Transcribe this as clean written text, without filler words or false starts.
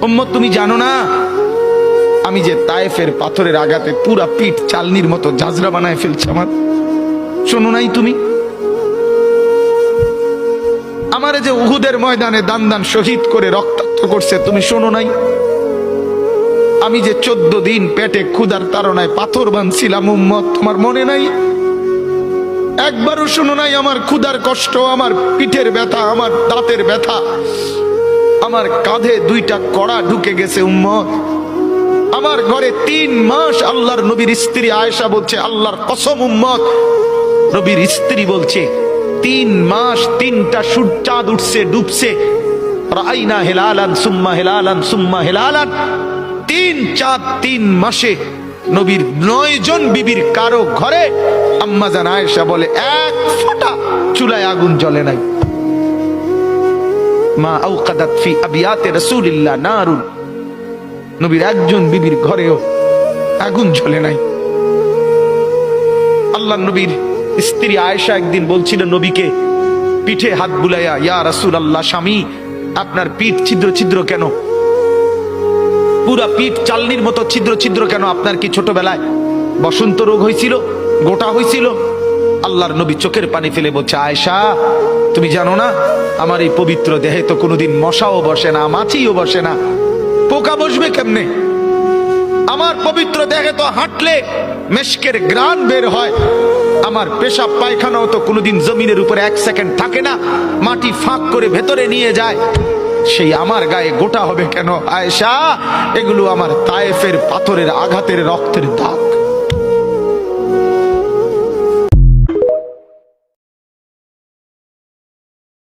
উম্মত তুমি জানো না আমি যে তায়েফের পাথরের আঘাতে পুরা পিঠ চালনির মতো ঝাঁঝরা বানায় ফেলছে আমার? শোনো নাই তুমি? আমারে যে উহুদের ময়দানে দান দান শহীদ করে রক্তাক্ত করছে, তুমি শোনো নাই? আমি যে 14 দিন পেটে ক্ষুধার তাড়নায় পাথর বাঁধছিলাম, উম্মত তোমার মনে নাই? একবারও শোনো নাই আমার ক্ষুধার কষ্ট, আমার পিঠের ব্যথা, আমার দাঁতের ব্যথা, আমার কাঁধে 2টা কড়া ঢুকে গেছে? উম্মত, আমার ঘরে 3 মাস আল্লাহর নবীর স্ত্রী আয়েশা বলছে, আল্লাহর কসম উম্মত, নবীর স্ত্রী বলছে 3 মাস 3টা চাঁদ উঠছে ডুবছে, রাইনা হেলালান সুম্মা হেলালান সুম্মা হেলালান, 3 চাঁদ 3 মাসে নবীর 9 জন বিবির কারো ঘরে আম্মা জান আয়েশা বলে 1 ফোঁটা চুলায় আগুন জ্বলে নাই। মা আওকাদাত ফি আবিয়াতে রাসূলিল্লাহ নারুন, নবীর একজন বিবির ঘরেও আগুন জ্বলে নাই। আল্লাহ নবীর স্ত্রী আয়েশা একদিন বলছিল নবীকে পিঠে হাত বুলাইয়া, ইয়া রাসূলুল্লাহ, স্বামী আপনার পিঠ ছিদ্র ছিদ্র কেন? পুরা পিঠ চালনির মতো ছিদ্র ছিদ্র কেন? আপনার কি ছোটবেলায় বসন্ত রোগ হয়েছিল, গোটা হয়েছিল? আল্লাহর নবী চোখের পানি ফেলে বলছে, আয়েশা তুমি জানো না আমার এই পবিত্র দেহে তো কোনোদিন মশাও বসে না, মাছিও বসে না, পোকা বসবে কেমনে? আমার পবিত্র দেহে তো হাঁটলে মেশকের গ্রান বের হয়, আমার পেশাব পায়খানাও তো কোনোদিন জমিনের উপরে 1 সেকেন্ড থাকে না, মাটি ফাঁক করে ভেতরে নিয়ে যায়, সেই আমার গায়ে গোটা হবে কেন? আয়েশা, এগুলো আমার তায়েফের পাথরের আঘাতের রক্তের দাগ।